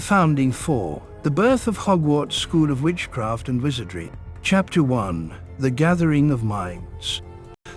Founding 4. The Birth of Hogwarts School of Witchcraft and Wizardry. Chapter 1. The Gathering of Minds.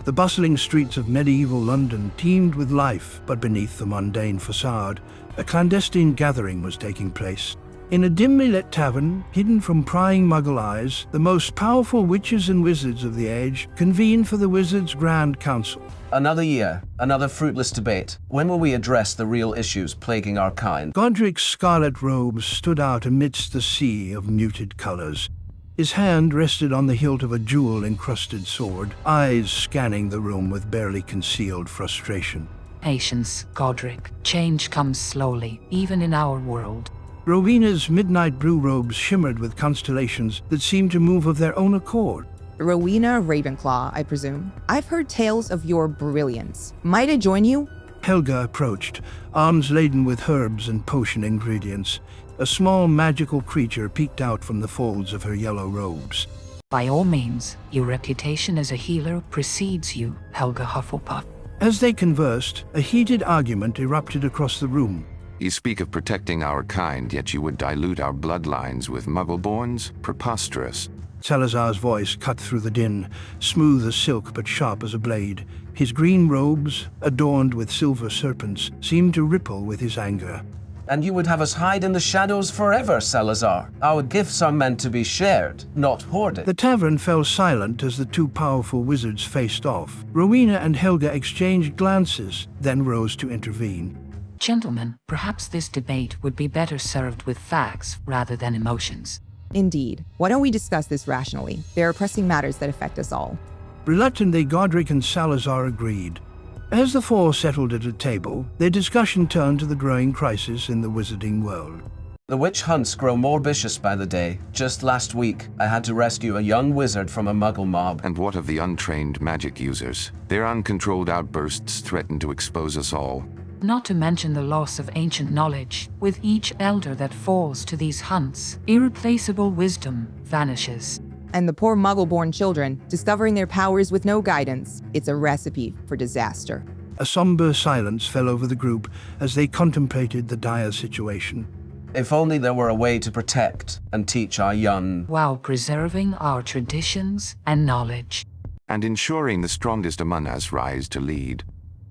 The bustling streets of medieval London teemed with life, but beneath the mundane facade, a clandestine gathering was taking place. In a dimly lit tavern, hidden from prying Muggle eyes, the most powerful witches and wizards of the age convened for the Wizards' Grand Council. Another year, another fruitless debate. When will we address the real issues plaguing our kind? Godric's scarlet robes stood out amidst the sea of muted colors. His hand rested on the hilt of a jewel-encrusted sword, eyes scanning the room with barely concealed frustration. Patience, Godric. Change comes slowly, even in our world. Rowena's midnight blue robes shimmered with constellations that seemed to move of their own accord. Rowena Ravenclaw, I presume. I've heard tales of your brilliance. Might I join you? Helga approached, arms laden with herbs and potion ingredients. A small magical creature peeked out from the folds of her yellow robes. By all means, your reputation as a healer precedes you, Helga Hufflepuff. As they conversed, a heated argument erupted across the room. You speak of protecting our kind, yet you would dilute our bloodlines with Muggle-borns? Preposterous. Salazar's voice cut through the din, smooth as silk but sharp as a blade. His green robes, adorned with silver serpents, seemed to ripple with his anger. And you would have us hide in the shadows forever, Salazar. Our gifts are meant to be shared, not hoarded. The tavern fell silent as the two powerful wizards faced off. Rowena and Helga exchanged glances, then rose to intervene. Gentlemen, perhaps this debate would be better served with facts rather than emotions. Indeed. Why don't we discuss this rationally? There are pressing matters that affect us all. Reluctantly, Godric and Salazar agreed. As the four settled at a table, their discussion turned to the growing crisis in the wizarding world. The witch hunts grow more vicious by the day. Just last week, I had to rescue a young wizard from a Muggle mob. And what of the untrained magic users? Their uncontrolled outbursts threaten to expose us all. Not to mention the loss of ancient knowledge. With each elder that falls to these hunts, irreplaceable wisdom vanishes. And the poor Muggle-born children, discovering their powers with no guidance. It's a recipe for disaster. A somber silence fell over the group as they contemplated the dire situation. If only there were a way to protect and teach our young, while preserving our traditions and knowledge. And ensuring the strongest among us rise to lead.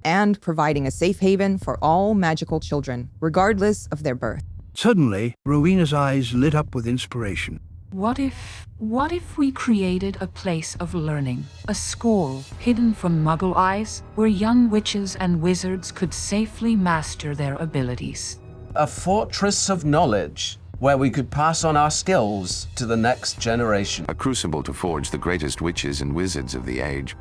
And providing a safe haven for all magical children, regardless of their birth. Suddenly, Rowena's eyes lit up with inspiration. What if we created a place of learning, a school hidden from Muggle eyes, where young witches and wizards could safely master their abilities? a fortress of knowledge where we could pass on our skills to the next generation. A crucible to forge the greatest witches and wizards of the age.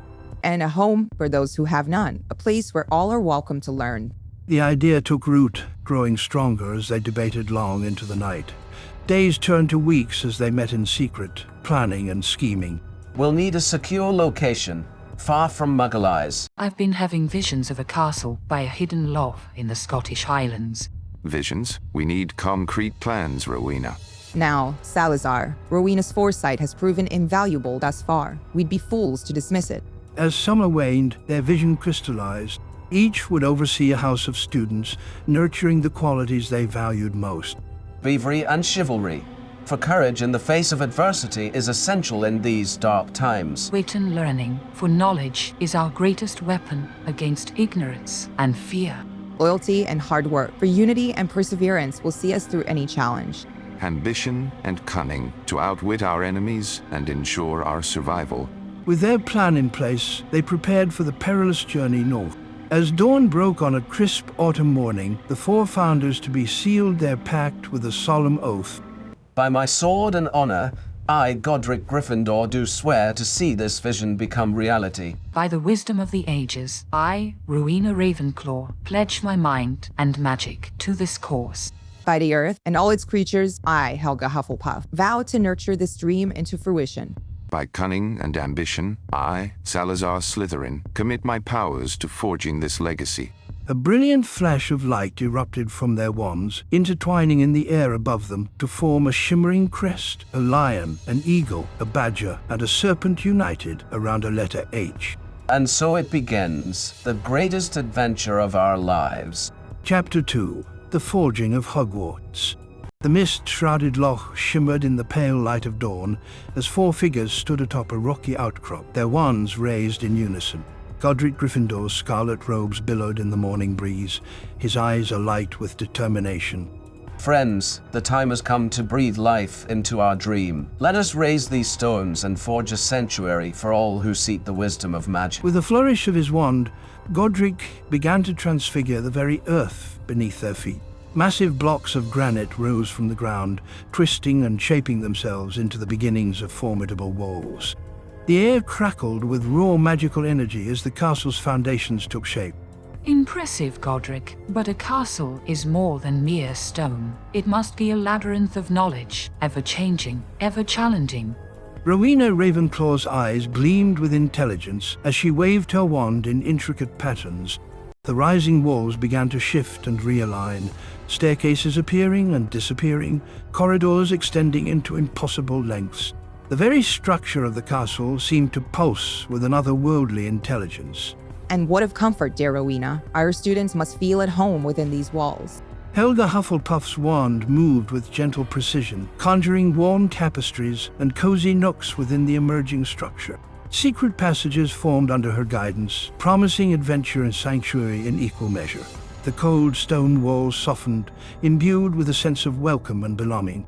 And a home for those who have none, a place where all are welcome to learn. The idea took root, growing stronger as they debated long into the night. Days turned to weeks as they met in secret, planning and scheming. We'll need a secure location, far from Muggle eyes. I've been having visions of a castle by a hidden loch in the Scottish Highlands. Visions? We need concrete plans, Rowena. Now, Salazar, Rowena's foresight has proven invaluable thus far. We'd be fools to dismiss it. As summer waned, their vision crystallized. Each would oversee a house of students, nurturing the qualities they valued most. Bravery and chivalry. For courage in the face of adversity is essential in these dark times. Wit and learning, for knowledge is our greatest weapon against ignorance and fear. Loyalty and hard work for unity and perseverance will see us through any challenge. Ambition and cunning to outwit our enemies and ensure our survival. With their plan in place, they prepared for the perilous journey north. As dawn broke on a crisp autumn morning, the four founders-to-be sealed their pact with a solemn oath. By my sword and honor, I, Godric Gryffindor, do swear to see this vision become reality. By the wisdom of the ages, I, Rowena Ravenclaw, pledge my mind and magic to this cause. By the earth and all its creatures, I, Helga Hufflepuff, vow to nurture this dream into fruition. By cunning and ambition, I, Salazar Slytherin, commit my powers to forging this legacy. A brilliant flash of light erupted from their wands, intertwining in the air above them to form a shimmering crest, a lion, an eagle, a badger, and a serpent united around a letter H. And so it begins, the greatest adventure of our lives. Chapter 2. The Forging of Hogwarts. The mist-shrouded loch shimmered in the pale light of dawn as four figures stood atop a rocky outcrop, their wands raised in unison. Godric Gryffindor's scarlet robes billowed in the morning breeze, his eyes alight with determination. Friends, the time has come to breathe life into our dream. Let us raise these stones and forge a sanctuary for all who seek the wisdom of magic. With a flourish of his wand, Godric began to transfigure the very earth beneath their feet. Massive blocks of granite rose from the ground, twisting and shaping themselves into the beginnings of formidable walls. The air crackled with raw magical energy as the castle's foundations took shape. Impressive, Godric, but a castle is more than mere stone. It must be a labyrinth of knowledge, ever-changing, ever-challenging. Rowena Ravenclaw's eyes gleamed with intelligence as she waved her wand in intricate patterns. The rising walls began to shift and realign, staircases appearing and disappearing, corridors extending into impossible lengths. The very structure of the castle seemed to pulse with an otherworldly intelligence. And what of comfort, dear Rowena? Our students must feel at home within these walls. Helga Hufflepuff's wand moved with gentle precision, conjuring warm tapestries and cozy nooks within the emerging structure. Secret passages formed under her guidance, promising adventure and sanctuary in equal measure. The cold stone walls softened, imbued with a sense of welcome and belonging.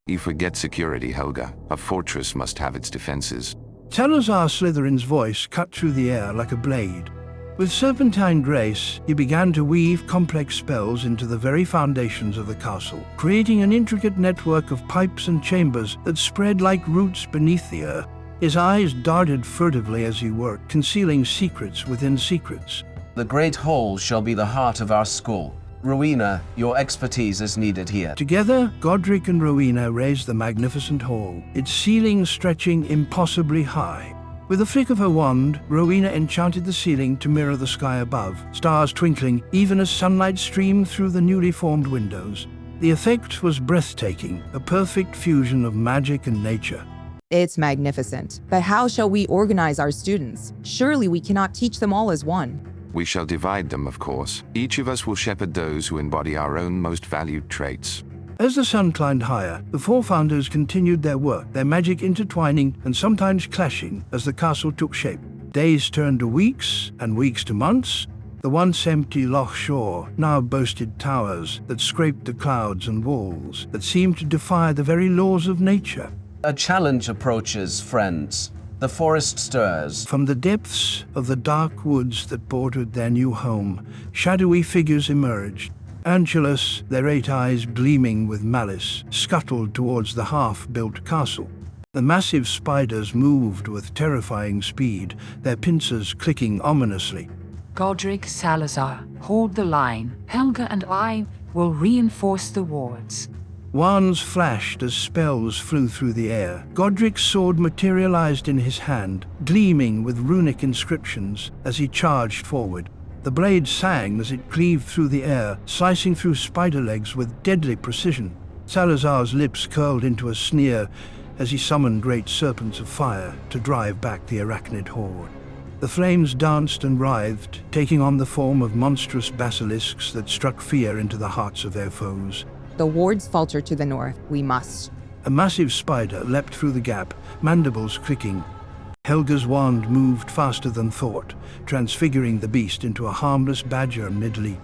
You forget security, Helga. A fortress must have its defenses. Salazar Slytherin's voice cut through the air like a blade. With serpentine grace, he began to weave complex spells into the very foundations of the castle, creating an intricate network of pipes and chambers that spread like roots beneath the earth. His eyes darted furtively as he worked, concealing secrets within secrets. The Great Hall shall be the heart of our school. Rowena, your expertise is needed here. Together, Godric and Rowena raised the magnificent hall, its ceiling stretching impossibly high. With a flick of her wand, Rowena enchanted the ceiling to mirror the sky above, stars twinkling even as sunlight streamed through the newly formed windows. The effect was breathtaking, a perfect fusion of magic and nature. It's magnificent. But how shall we organize our students? Surely we cannot teach them all as one. We shall divide them, of course. Each of us will shepherd those who embody our own most valued traits. As the sun climbed higher, the four founders continued their work, their magic intertwining and sometimes clashing as the castle took shape. Days turned to weeks, and weeks to months. The once empty loch shore now boasted towers that scraped the clouds and walls that seemed to defy the very laws of nature. A challenge approaches, friends. The forest stirs. From the depths of the dark woods that bordered their new home, shadowy figures emerged. Angelus, their 8 eyes gleaming with malice, scuttled towards the half-built castle. The massive spiders moved with terrifying speed, their pincers clicking ominously. Godric, Salazar, hold the line. Helga and I will reinforce the wards. Wands flashed as spells flew through the air. Godric's sword materialized in his hand, gleaming with runic inscriptions as he charged forward. The blade sang as it cleaved through the air, slicing through spider legs with deadly precision. Salazar's lips curled into a sneer as he summoned great serpents of fire to drive back the arachnid horde. The flames danced and writhed, taking on the form of monstrous basilisks that struck fear into the hearts of their foes. The wards falter to the north. We must. A massive spider leapt through the gap, mandibles clicking. Helga's wand moved faster than thought, transfiguring the beast into a harmless badger midly.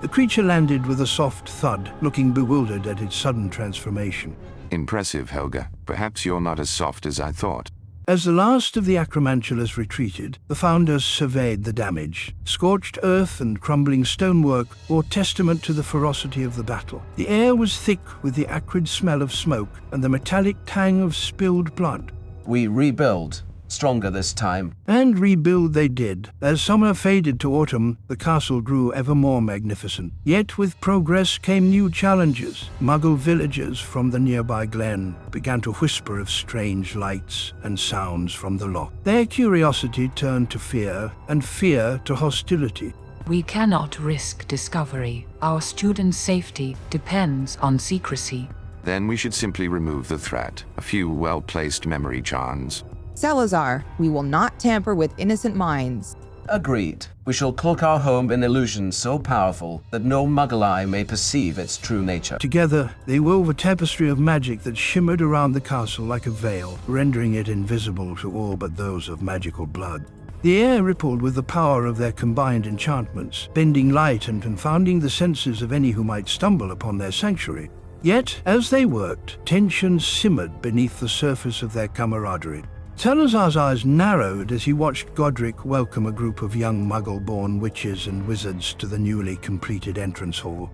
The creature landed with a soft thud, looking bewildered at its sudden transformation. Impressive, Helga. Perhaps you're not as soft as I thought. As the last of the acromantulas retreated, the founders surveyed the damage. Scorched earth and crumbling stonework bore testament to the ferocity of the battle. The air was thick with the acrid smell of smoke and the metallic tang of spilled blood. We rebuild, stronger this time. And rebuild they did. As summer faded to autumn, the castle grew ever more magnificent. Yet with progress came new challenges. Muggle villagers from the nearby glen began to whisper of strange lights and sounds from the loch. Their curiosity turned to fear, and fear to hostility. We cannot risk discovery. Our students' safety depends on secrecy. Then we should simply remove the threat. A few well-placed memory charms. Salazar, we will not tamper with innocent minds. Agreed. We shall cloak our home in illusions so powerful that no muggle eye may perceive its true nature. Together, they wove a tapestry of magic that shimmered around the castle like a veil, rendering it invisible to all but those of magical blood. The air rippled with the power of their combined enchantments, bending light and confounding the senses of any who might stumble upon their sanctuary. Yet, as they worked, tension simmered beneath the surface of their camaraderie. Salazar's eyes narrowed as he watched Godric welcome a group of young Muggle-born witches and wizards to the newly completed entrance hall.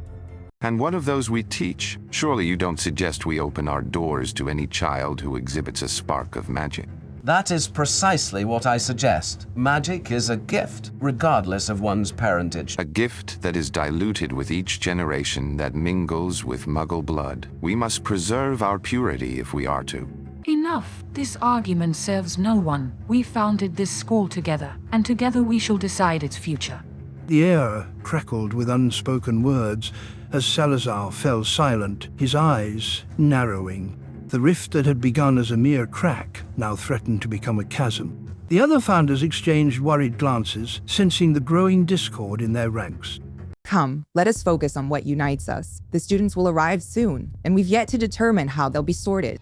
And what of those we teach? Surely you don't suggest we open our doors to any child who exhibits a spark of magic. That is precisely what I suggest. Magic is a gift, regardless of one's parentage. A gift that is diluted with each generation that mingles with Muggle blood. We must preserve our purity if we are to. Enough. This argument serves no one. We founded this school together, and together we shall decide its future. The air crackled with unspoken words as Salazar fell silent, his eyes narrowing. The rift that had begun as a mere crack now threatened to become a chasm. The other founders exchanged worried glances, sensing the growing discord in their ranks. Come, let us focus on what unites us. The students will arrive soon, and we've yet to determine how they'll be sorted.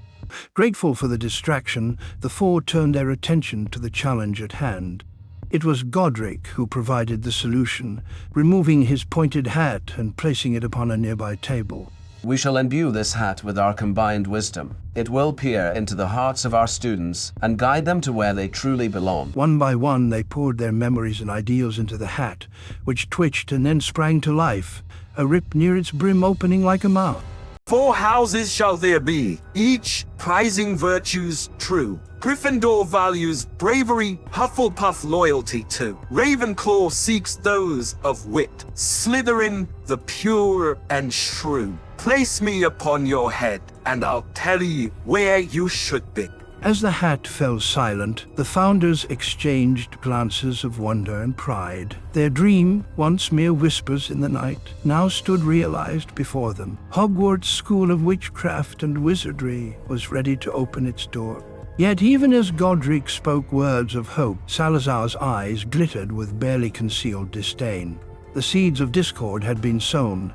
Grateful for the distraction, the four turned their attention to the challenge at hand. It was Godric who provided the solution, removing his pointed hat and placing it upon a nearby table. We shall imbue this hat with our combined wisdom. It will peer into the hearts of our students and guide them to where they truly belong. One by one, they poured their memories and ideals into the hat, which twitched and then sprang to life, a rip near its brim opening like a mouth. 4 houses shall there be, each prizing virtues true. Gryffindor values bravery, Hufflepuff loyalty to. Ravenclaw seeks those of wit, Slytherin the pure and shrew. Place me upon your head, and I'll tell you where you should be. As the hat fell silent, the founders exchanged glances of wonder and pride. Their dream, once mere whispers in the night, now stood realized before them. Hogwarts School of Witchcraft and Wizardry was ready to open its door. Yet even as Godric spoke words of hope, Salazar's eyes glittered with barely concealed disdain. The seeds of discord had been sown,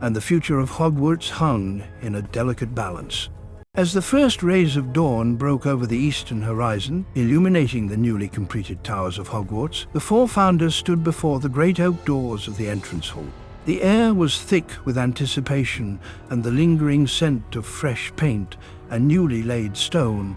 and the future of Hogwarts hung in a delicate balance. As the first rays of dawn broke over the eastern horizon, illuminating the newly completed towers of Hogwarts, the four founders stood before the great oak doors of the entrance hall. The air was thick with anticipation and the lingering scent of fresh paint and newly laid stone.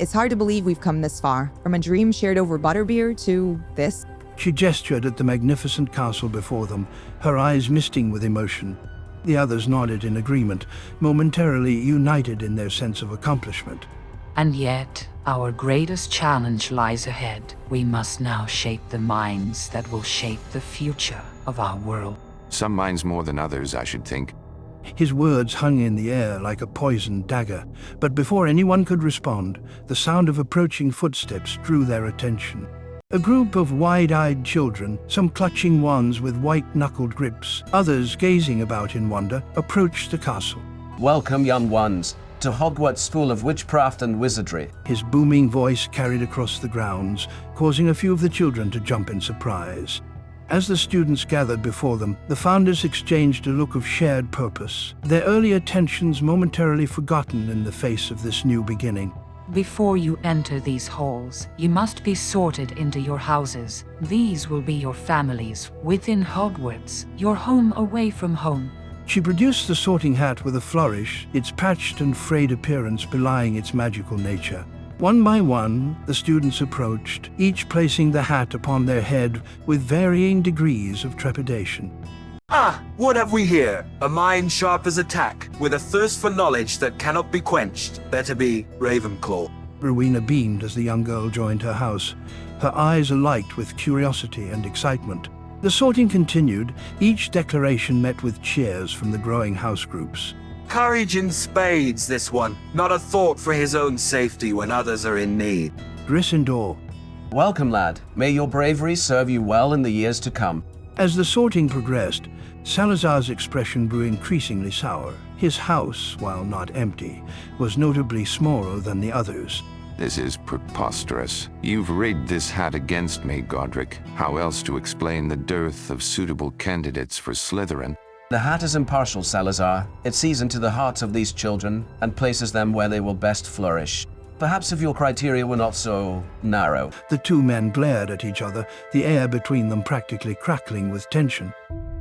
It's hard to believe we've come this far, from a dream shared over butterbeer to this. She gestured at the magnificent castle before them, her eyes misting with emotion. The others nodded in agreement, momentarily united in their sense of accomplishment. And yet, our greatest challenge lies ahead. We must now shape the minds that will shape the future of our world. Some minds more than others, I should think. His words hung in the air like a poisoned dagger, but before anyone could respond, the sound of approaching footsteps drew their attention. A group of wide-eyed children, some clutching wands with white-knuckled grips, others gazing about in wonder, approached the castle. Welcome, young ones, to Hogwarts School of Witchcraft and Wizardry. His booming voice carried across the grounds, causing a few of the children to jump in surprise. As the students gathered before them, the founders exchanged a look of shared purpose, their earlier tensions momentarily forgotten in the face of this new beginning. Before you enter these halls, you must be sorted into your houses. These will be your families within Hogwarts, your home away from home. She produced the sorting hat with a flourish, its patched and frayed appearance belying its magical nature. One by one, the students approached, each placing the hat upon their head with varying degrees of trepidation. Ah, what have we here? A mind sharp as a tack, with a thirst for knowledge that cannot be quenched. Better be Ravenclaw. Rowena beamed as the young girl joined her house, her eyes alight with curiosity and excitement. The sorting continued, each declaration met with cheers from the growing house groups. Courage in spades, this one. Not a thought for his own safety when others are in need. Gryffindor. Welcome, lad. May your bravery serve you well in the years to come. As the sorting progressed, Salazar's expression grew increasingly sour. His house, while not empty, was notably smaller than the others. This is preposterous. You've rigged this hat against me, Godric. How else to explain the dearth of suitable candidates for Slytherin? The hat is impartial, Salazar. It sees into the hearts of these children and places them where they will best flourish. Perhaps if your criteria were not so narrow. The two men glared at each other, the air between them practically crackling with tension.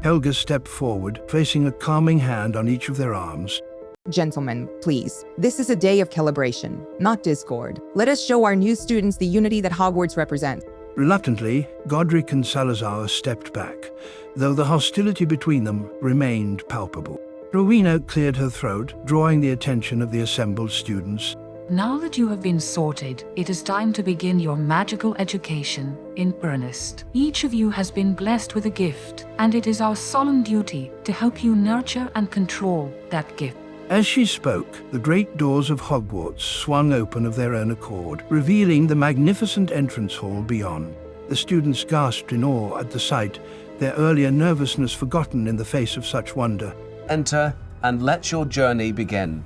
Helga stepped forward, placing a calming hand on each of their arms. Gentlemen, please. This is a day of calibration, not discord. Let us show our new students the unity that Hogwarts represents. Reluctantly, Godric and Salazar stepped back, though the hostility between them remained palpable. Rowena cleared her throat, drawing the attention of the assembled students. Now that you have been sorted, it is time to begin your magical education in earnest. Each of you has been blessed with a gift, and it is our solemn duty to help you nurture and control that gift. As she spoke, the great doors of Hogwarts swung open of their own accord, revealing the magnificent entrance hall beyond. The students gasped in awe at the sight, their earlier nervousness forgotten in the face of such wonder. Enter and let your journey begin.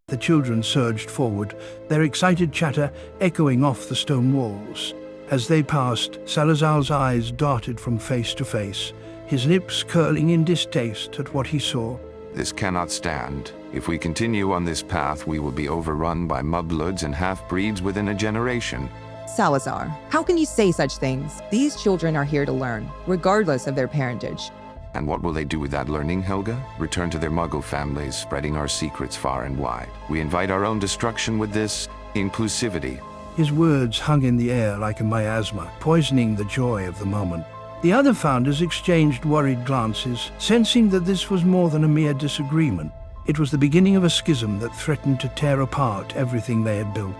The children surged forward, their excited chatter echoing off the stone walls. As they passed, Salazar's eyes darted from face to face, his lips curling in distaste at what he saw. This cannot stand. If we continue on this path, we will be overrun by mudbloods and half-breeds within a generation. Salazar, how can you say such things? These children are here to learn, regardless of their parentage. And what will they do with that learning, Helga? Return to their muggle families, spreading our secrets far and wide. We invite our own destruction with this inclusivity. His words hung in the air like a miasma, poisoning the joy of the moment. The other founders exchanged worried glances, sensing that this was more than a mere disagreement. It was the beginning of a schism that threatened to tear apart everything they had built.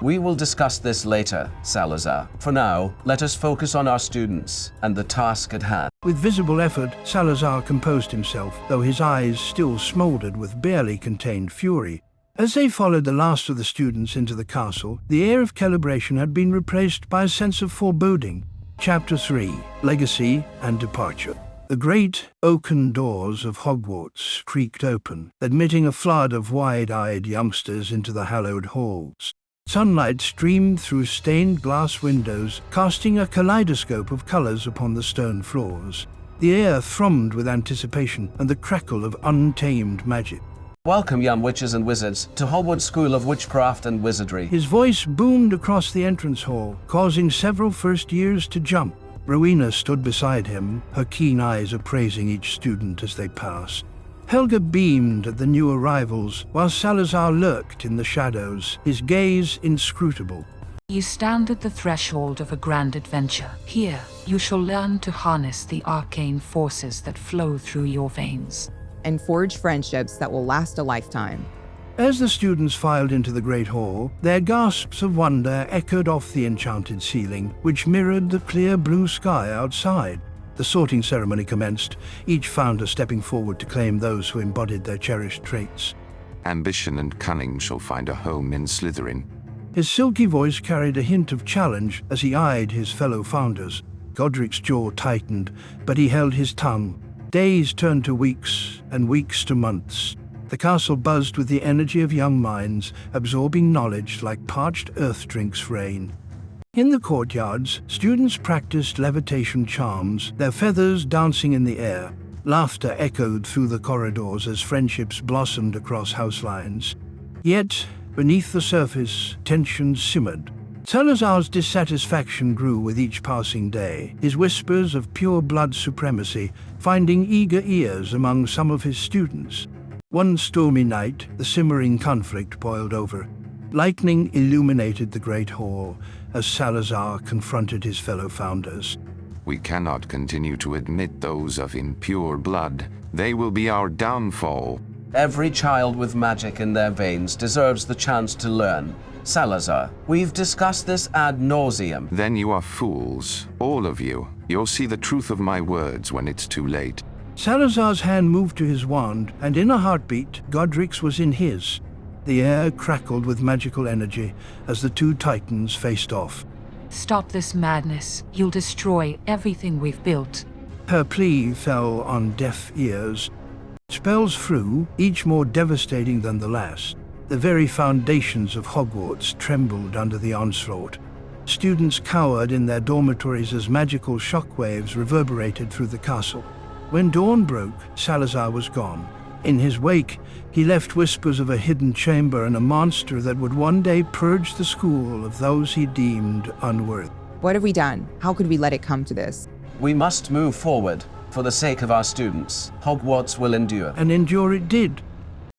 We will discuss this later, Salazar. For now, let us focus on our students and the task at hand. With visible effort, Salazar composed himself, though his eyes still smoldered with barely contained fury. As they followed the last of the students into the castle, the air of calibration had been replaced by a sense of foreboding. Chapter 3: Legacy and Departure. The great oaken doors of Hogwarts creaked open, admitting a flood of wide-eyed youngsters into the hallowed halls. Sunlight streamed through stained glass windows, casting a kaleidoscope of colors upon the stone floors. The air thrummed with anticipation and the crackle of untamed magic. Welcome, young witches and wizards, to Hogwarts School of Witchcraft and Wizardry. His voice boomed across the entrance hall, causing several first years to jump. Rowena stood beside him, her keen eyes appraising each student as they passed. Helga beamed at the new arrivals, while Salazar lurked in the shadows, his gaze inscrutable. You stand at the threshold of a grand adventure. Here, you shall learn to harness the arcane forces that flow through your veins. And forge friendships that will last a lifetime. As the students filed into the great hall, their gasps of wonder echoed off the enchanted ceiling, which mirrored the clear blue sky outside. The sorting ceremony commenced, each founder stepping forward to claim those who embodied their cherished traits. Ambition and cunning shall find a home in Slytherin. His silky voice carried a hint of challenge as he eyed his fellow founders. Godric's jaw tightened, but he held his tongue. Days turned to weeks, and weeks to months. The castle buzzed with the energy of young minds, absorbing knowledge like parched earth drinks rain. In the courtyards, students practiced levitation charms, their feathers dancing in the air. Laughter echoed through the corridors as friendships blossomed across house lines. Yet, beneath the surface, tension simmered. Salazar's dissatisfaction grew with each passing day, his whispers of pure blood supremacy finding eager ears among some of his students. One stormy night, the simmering conflict boiled over. Lightning illuminated the great hall as Salazar confronted his fellow founders. We cannot continue to admit those of impure blood. They will be our downfall. Every child with magic in their veins deserves the chance to learn. Salazar, we've discussed this ad nauseum. Then you are fools, all of you. You'll see the truth of my words when it's too late. Salazar's hand moved to his wand, and in a heartbeat, Godric's was in his. The air crackled with magical energy as the two titans faced off. Stop this madness. You'll destroy everything we've built. Her plea fell on deaf ears. Spells flew, each more devastating than the last. The very foundations of Hogwarts trembled under the onslaught. Students cowered in their dormitories as magical shockwaves reverberated through the castle. When dawn broke, Salazar was gone. In his wake, he left whispers of a hidden chamber and a monster that would one day purge the school of those he deemed unworthy. What have we done? How could we let it come to this? We must move forward for the sake of our students. Hogwarts will endure. And endure it did.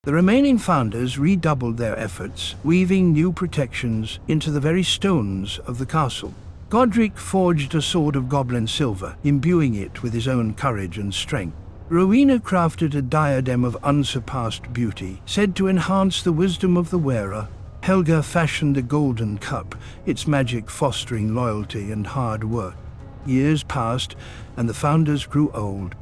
The remaining founders redoubled their efforts, weaving new protections into the very stones of the castle. Godric forged a sword of goblin silver, imbuing it with his own courage and strength. Rowena crafted a diadem of unsurpassed beauty, said to enhance the wisdom of the wearer. Helga fashioned a golden cup, its magic fostering loyalty and hard work. Years passed, and the founders grew old.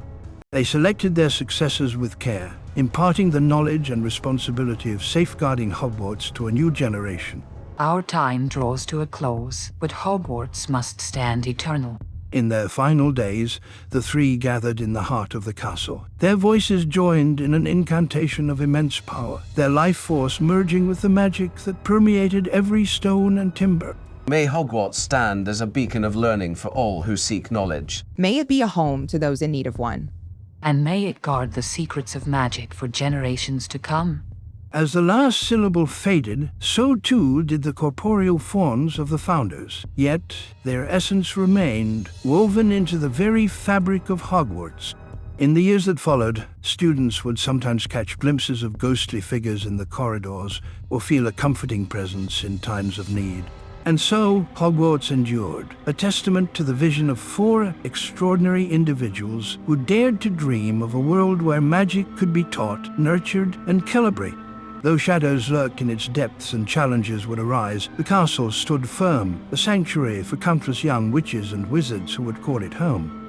They selected their successors with care, imparting the knowledge and responsibility of safeguarding Hogwarts to a new generation. Our time draws to a close, but Hogwarts must stand eternal. In their final days, the three gathered in the heart of the castle. Their voices joined in an incantation of immense power, their life force merging with the magic that permeated every stone and timber. May Hogwarts stand as a beacon of learning for all who seek knowledge. May it be a home to those in need of one. And may it guard the secrets of magic for generations to come. As the last syllable faded, so too did the corporeal forms of the founders. Yet their essence remained, woven into the very fabric of Hogwarts. In the years that followed, students would sometimes catch glimpses of ghostly figures in the corridors or feel a comforting presence in times of need. And so Hogwarts endured, a testament to the vision of four extraordinary individuals who dared to dream of a world where magic could be taught, nurtured, and calibrated. Though shadows lurked in its depths and challenges would arise, the castle stood firm, a sanctuary for countless young witches and wizards who would call it home.